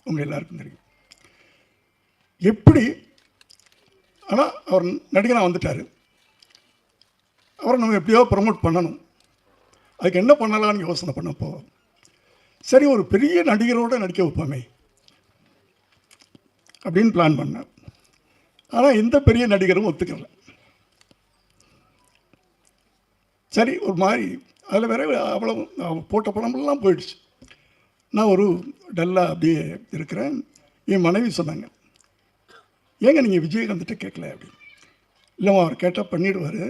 உங்கள் எல்லாருக்கும் தெரியும். எப்படி ஆனால் அவர் நடிகனாக வந்துட்டார். அவரை நம்ம எப்படியோ ப்ரமோட் பண்ணணும். அதுக்கு என்ன பண்ணலான்னு யோசனை பண்ணப்போ, சரி ஒரு பெரிய நடிகரோடு நடிக்க வைப்போமே அப்படின்னு பிளான் பண்ணேன். ஆனால் எந்த பெரிய நடிகரும் ஒத்துக்கல. சரி ஒரு மாதிரி அதில் வேற அவ்வளோ போட்ட படமெல்லாம் போயிடுச்சு. நான் ஒரு டல்லாக அப்படியே இருக்கிறேன். என் மனைவி சொன்னாங்க, ஏங்க நீங்கள் விஜயகாந்த்கிட்ட கேட்கல அப்படின்னு. இல்லைம்மா அவர் கேட்டால் பண்ணிவிடுவார்,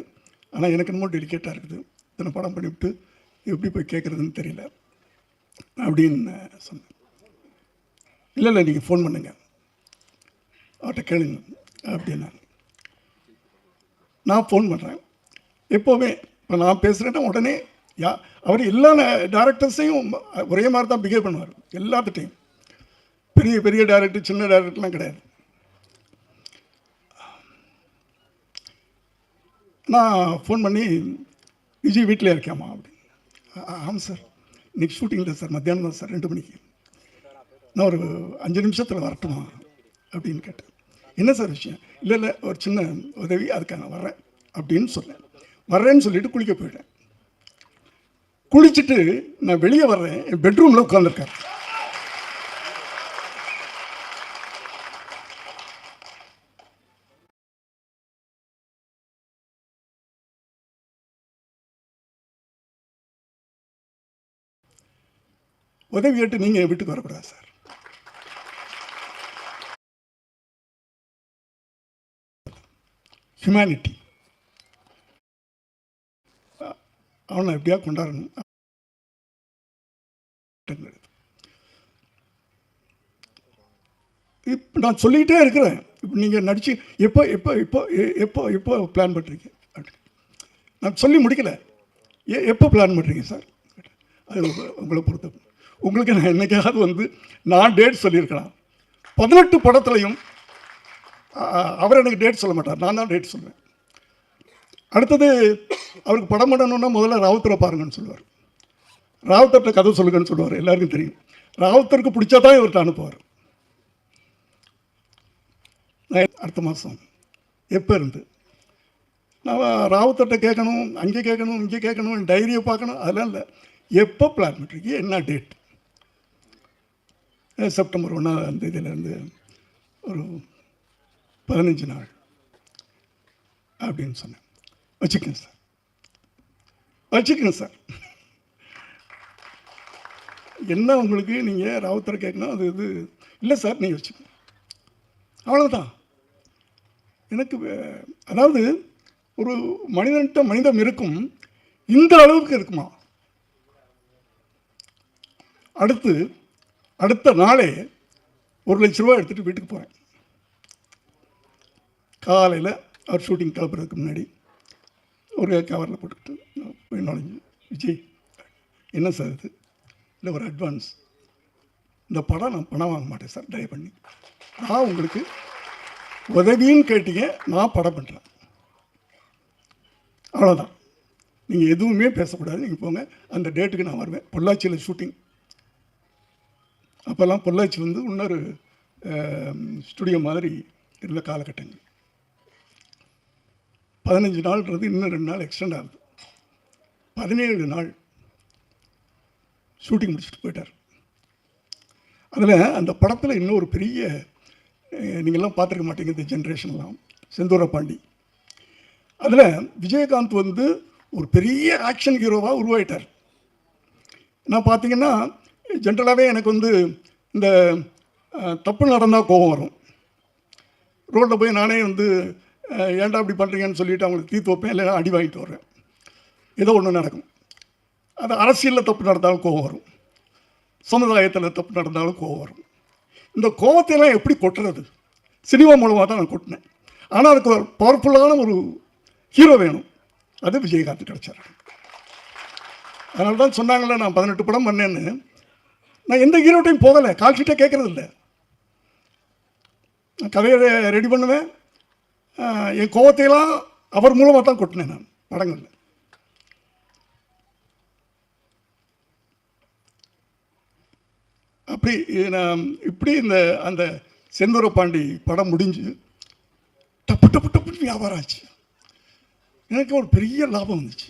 ஆனால் எனக்கு என்னமோ டெலிகேட்டாக இருக்குது, இத்தனை படம் பண்ணிவிட்டு எப்படி போய் கேட்குறதுன்னு தெரியல அப்படின்னு சொன்னேன். இல்லை இல்லை நீங்கள் ஃபோன் பண்ணுங்க, அவர்கிட்ட கேளுங்க அப்படின்னா. நான் ஃபோன் பண்ணுறேன். எப்போவுமே இப்போ நான் பேசுகிறேன்னா உடனே அவர் எல்லா டேரக்டர்ஸையும் ஒரே மாதிரி தான் பிஹேவ் பண்ணுவார். எல்லாத்துட்டையும் பெரிய பெரிய டேரக்டர் சின்ன டேரக்டர்லாம் கிடையாது. நான் ஃபோன் பண்ணி, விஜய் வீட்டில் இருக்காமா அப்படின்னு. ஆமாம் சார், இன்றைக்கி ஷூட்டிங் இல்லை சார், மத்தியானம் தான் சார் 2 மணிக்கு. நான் ஒரு 5 நிமிஷத்தில் வரட்டுமா அப்படின்னு கேட்டேன். என்ன சார் விஷயம்? இல்லை இல்லை ஒரு சின்ன உதவி, அதுக்காக நான் வர்றேன் அப்படின்னு சொன்னேன். வர்றேன்னு சொல்லிவிட்டு குளிக்க போயிட்டேன். குளிச்சுட்டு நான் வெளியே வர்றேன், என் பெட்ரூமில் உட்காந்துருக்கார். உதவி கேட்டு நீங்கள் என் வீட்டுக்கு வரக்கூடாது சார். ஹியூமனிட்டி அவனை எப்படியா கொண்டாடணும். இப்போ நான் சொல்லிக்கிட்டே இருக்கிறேன், இப்போ நீங்கள் நடிச்சு எப்போ எப்போ இப்போ எப்போ எப்போ பிளான் பண்ணுறீங்க அப்படின்னு. நான் சொல்லி முடிக்கலை. எப்போ பிளான் பண்ணுறீங்க சார்? அது உங்களை பொறுத்த உங்களுக்கு நான் என்னைக்காவது வந்து நான் டேட் சொல்லியிருக்கலாம். 18 படத்துலையும் அவர் எனக்கு டேட் சொல்ல மாட்டார், நான் தான் டேட் சொல்லுவேன். அடுத்தது அவருக்கு படம் பண்ணணுன்னா முதல்ல ராவுத்தரை பாருங்கன்னு சொல்லுவார். ராவுத்தர்கிட்ட கதை சொல்லுங்கன்னு சொல்லுவார். எல்லாருக்கும் தெரியும். ராவுத்தருக்கு பிடிச்சா தான் இவர்கிட்ட அனுப்புவார். நான் அடுத்த மாதம் எப்போ இருந்து நான் ராவுத்தர்கிட்ட கேட்கணும், அங்கே கேட்கணும், இங்கே கேட்கணும், டைரியை பார்க்கணும், அதெல்லாம் இல்லை. எப்போ பிளான் பண்ணுறீங்க, என்ன டேட்? செப்டம்பர் 1ஆம் தேதியிலேருந்து ஒரு 15 நாள் அப்படின்னு சொன்னேன். வச்சுக்கோங்க சார், வச்சுக்கோங்க சார். என்ன உங்களுக்கு நீங்கள் ராவுத்தரை கேட்கணும், அது இது இல்லை சார், நீங்கள் வச்சுக்கோங்க, அவ்வளோதான். எனக்கு அதாவது ஒரு மனிதன்கிட்ட மனிதம் இருக்கும், இந்த அளவுக்கு இருக்குமா? அடுத்த நாளே 1 லட்ச ரூபா எடுத்துகிட்டு வீட்டுக்கு போகிறேன். காலையில் அவர் ஷூட்டிங் கிளப்புறதுக்கு முன்னாடி ஒரு கவரில் போட்டுக்கிட்டு போய் நுழைஞ்சு, விஜய் என்ன சார் இது? இல்லை ஒரு அட்வான்ஸ், இந்த படம் நான் பணம் வாங்க மாட்டேன் சார், தயவு பண்ணி. நான் உங்களுக்கு உதவின்னு கேட்டீங்க, நான் படம் பண்ணுறேன், அவ்வளோதான். நீங்கள் எதுவுமே பேசக்கூடாது, நீங்கள் போங்க. அந்த டேட்டுக்கு நான் வருவேன். பொள்ளாச்சியில் ஷூட்டிங். அப்போல்லாம் பொள்ளாச்சி வந்து இன்னொரு ஸ்டுடியோ மாதிரி இருந்த காலகட்டங்கள். 15 நாள்ன்றது இன்னும் 2 நாள் எக்ஸ்டெண்ட் ஆகுது. 17 நாள் ஷூட்டிங் முடிச்சுட்டு போயிட்டார். அதில் அந்த படத்தில் இன்னொரு பெரிய, நீங்கள்லாம் பார்த்துருக்க மாட்டீங்க இந்த ஜென்ரேஷன்லாம், செந்தூர பாண்டி. அதில் விஜயகாந்த் வந்து ஒரு பெரிய ஆக்ஷன் ஹீரோவாக உருவாயிட்டார். நான் பார்த்தீங்கன்னா ஜென்ரலாகவே எனக்கு வந்து இந்த தப்பு நடந்தால் கோபம் வரும். ரோட்டில் போய் நானே வந்து ஏன்டா அப்படி பண்ணுறீங்கன்னு சொல்லிவிட்டு அவங்களுக்கு தீர்த்து வைப்பேன், இல்லைன்னா அடி வாங்கிட்டு வருவேன். ஏதோ ஒன்று நடக்கும். அது அரசியலில் தப்பு நடந்தாலும் கோபம் வரும், சமுதாயத்தில் தப்பு நடந்தாலும் கோபம் வரும். இந்த கோபத்தையெல்லாம் எப்படி கொட்டுறது? சினிமா மூலமாக தான் நான் கொட்டினேன். ஆனால் அதுக்கு ஒரு பவர்ஃபுல்லான ஒரு ஹீரோ வேணும். அது விஜயகாந்த் கிடச்சார். அதனால தான் சொன்னாங்களே நான் 18 படம் பண்ணேன்னு. நான் எந்த ஹீரோட்டையும் போகலை, கால்ஷீட்டே கேட்குறது இல்லை. நான் கதையை ரெடி பண்ணுவேன். என் கோபத்தையெல்லாம் அவர் மூலமாக தான் கொட்டினேன் நான் படங்களில். அப்படி நான் இப்படி அந்த செந்தூர பாண்டி படம் முடிஞ்சு டப்பு டப்பு டப்புன்னு வியாபாரம் ஆச்சு. எனக்கு ஒரு பெரிய லாபம் வந்துச்சு.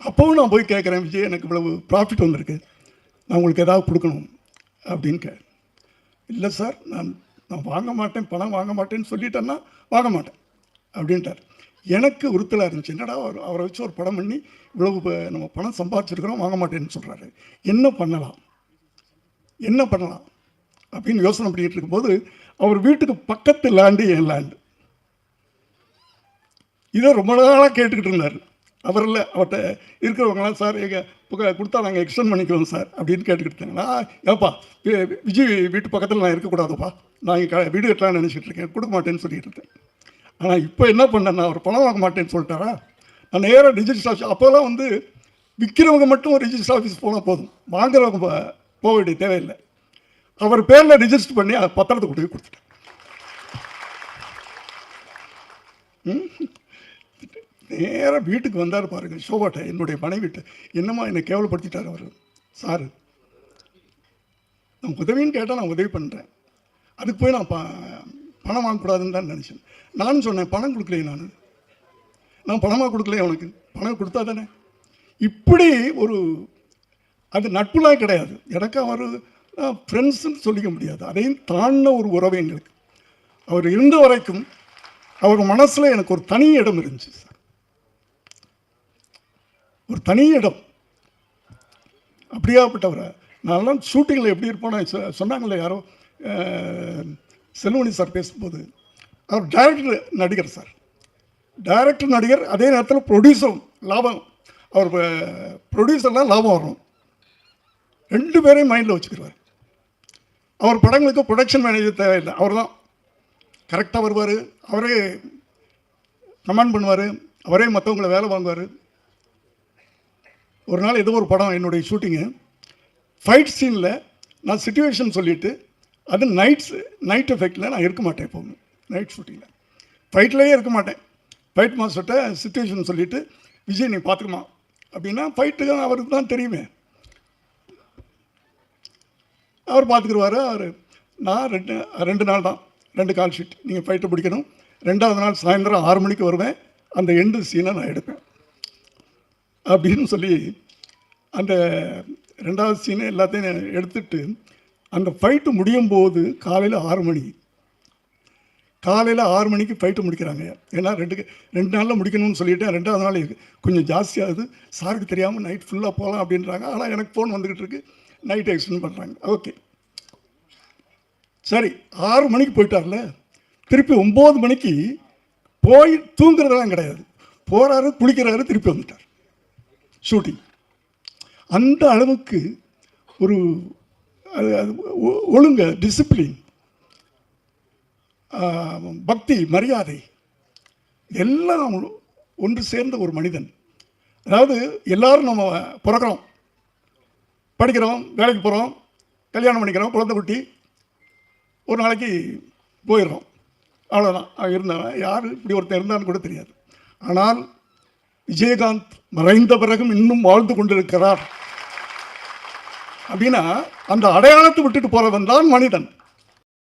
அப்போவும் நான் போய் கேட்குறேன், விஜய் எனக்கு இவ்வளவு ப்ராஃபிட் வந்திருக்கு, நான் உங்களுக்கு ஏதாவது கொடுக்கணும் அப்படின்னு இல்லை சார், நான் வாங்க மாட்டேன், பணம் வாங்க மாட்டேன்னு சொல்லிட்டேன்னா வாங்க மாட்டேன் அப்படின்ட்டார். எனக்கு உறுத்தலாக இருந்துச்சு, என்னடா அவரை வச்சு ஒரு படம் பண்ணி இவ்வளவு நம்ம பணம் சம்பாதிச்சிருக்கிறோம், வாங்க மாட்டேன்னு சொல்கிறாரு, என்ன பண்ணலாம் அப்படின்னு யோசனை பண்ணிகிட்டு இருக்கும்போது அவர் வீட்டுக்கு பக்கத்து லேண்டு என் லேண்டு. இதை ரொம்ப நாளாக கேட்டுக்கிட்டு இருந்தார். அவர் இல்லை, அவர்கிட்ட இருக்கிறவங்களாம் சார் எங்கள் கொடுத்தா நாங்கள் எக்ஸ்டெண்ட் பண்ணிக்குவோம் சார் அப்படின்னு கேட்டுக்கிட்டு இருந்தாங்களா. ஏப்பா விஜய் வீட்டு பக்கத்தில் நான் இருக்கக்கூடாதுப்பா, நான் இங்கே வீடு கட்டலாம்னு நினச்சிட்டு இருக்கேன், கொடுக்க மாட்டேன்னு சொல்லிட்டு இருக்கேன். ஆனால் இப்போ என்ன பண்ணேன்னா அவர் பணம் வாங்க மாட்டேன்னு சொல்லிட்டாரா, நான் நேராக ரிஜிஸ்டர் ஆஃபீஸ், அப்போல்லாம் வந்து விற்கிறவங்க மட்டும் ரிஜிஸ்டர் ஆஃபீஸ் போனால் போதும், வாங்குறவங்க போக வேண்டிய தேவையில்லை. அவர் பேரில் ரிஜிஸ்டர் பண்ணி பத்திரத்தை கொண்டு போய் கொடுத்துட்டேன். நேராக வீட்டுக்கு வந்தார் பாருங்க, ஷோபாட்டை என்னுடைய மனைவிட்டு, என்னம்மா என்னை கேவலப்படுத்திட்டார் அவர். சார் நான் உதவின்னு கேட்டால் நான் உதவி பண்ணுறேன், அதுக்கு போய் நான் பணம் வாங்கக்கூடாதுன்னு தான் நினச்சேன். நானும் சொன்னேன், பணம் கொடுக்கலையே, நான் பணமாக கொடுக்கலையே, உனக்கு பணம் கொடுத்தா தானே. இப்படி ஒரு அது நட்புலாம் கிடையாது எனக்கு, அவர் ஃப்ரெண்ட்ஸுன்னு சொல்லிக்க முடியாது, அதையும் தாண்டின ஒரு உறவு எங்களுக்கு. அவர் இருந்த வரைக்கும் அவர் மனசில் எனக்கு ஒரு தனி இடம் இருந்துச்சு சார், ஒரு தனி இடம். அப்படியாப்பட்டவரை நான்லாம் ஷூட்டிங்கில் எப்படி இருப்போன்னு சொன்னாங்களே யாரோ, செல்வமணி சார் பேசும்போது, அவர் டைரக்டர் நடிகர் சார், டைரக்டர் நடிகர், அதே நேரத்தில் ப்ரொடியூசரும் லாபம், அவர் ப்ரொடியூசர்லாம் லாபம் வரணும், ரெண்டு பேரையும் மைண்டில் வச்சுக்கிறார். அவர் படங்களுக்கு ப்ரொடக்ஷன் மேனேஜர் தேவையில்லை, அவர் தான் கரெக்டாக வருவார், அவரே கமெண்ட் பண்ணுவார், அவரே மற்றவங்களை வேலை வாங்குவார். ஒரு நாள் ஏதோ ஒரு படம் என்னுடைய ஷூட்டிங்கு, ஃபைட் சீனில் நான் சிச்சுவேஷன் சொல்லிவிட்டு, அது நைட் எஃபெக்டில் நான் இருக்க மாட்டேன், எப்போவுமே நைட் ஷூட்டிங்கில் ஃபைட்லேயே இருக்க மாட்டேன். ஃபைட் மாஸ்டர்கிட்ட சிச்சுவேஷன் சொல்லிவிட்டு, விஜய் நீ பார்த்துக்குமா அப்படின்னா, ஃபைட்டு அவருக்கு தான் தெரியுமே, அவர் பார்த்துக்குருவார். நான் ரெண்டு நாள் தான், 2 கால் ஷீட், நீங்கள் ஃபைட்டை பிடிக்கணும். 2வது நாள் சாயந்தரம் 6 மணிக்கு வருவேன், அந்த எண்டு சீனை நான் எடுப்பேன் அப்படின்னு சொல்லி அந்த 2வது சீனை எல்லாத்தையும் எடுத்துட்டு, அந்த ஃபைட்டு முடியும் போது காலையில் 6 மணிக்கு ஃபைட்டு முடிக்கிறாங்க. ஏன்னா 2 நாளில் முடிக்கணும்னு சொல்லிவிட்டேன். 2வது நாள் கொஞ்சம் ஜாஸ்தியாகுது, சாருக்கு தெரியாமல் நைட் ஃபுல்லாக போகலாம் அப்படின்றாங்க. ஆனால் எனக்கு ஃபோன் வந்துக்கிட்டு இருக்கு, நைட் எக்ஸ்டெண்ட் பண்ணுறாங்க. ஓகே சரி, 6 மணிக்கு போயிட்டார்ல, திருப்பி 9 மணிக்கு போய் தூங்குறதெல்லாம் கிடையாது, போகிறாரு, குளிக்கிறாரு, திருப்பி வந்துட்டார் ஷூட்டிங். அந்த அளவுக்கு ஒரு ஒழுங்க, டிசிப்ளின், பக்தி, மரியாதை எல்லாம் ஒன்று சேர்ந்த ஒரு மனிதன். அதாவது எல்லாரும் நம்ம பிறக்கிறோம், படிக்கிறோம், வேலைக்கு போகிறோம், கல்யாணம் பண்ணிக்கிறோம், குழந்தை குட்டி, ஒரு நாளைக்கு போயிடுறோம், அவ்வளோதான். இருந்தவன் யார் இப்படி ஒருத்தர் இருந்தான்னு கூட தெரியாது. ஆனால் விஜயகாந்த் மறைந்த பிறகும் இன்னும் வாழ்ந்து கொண்டிருக்கிறார் அப்படின்னா, அந்த அடையாளத்தை விட்டுட்டு போகிறவன் தான் மனிதன்.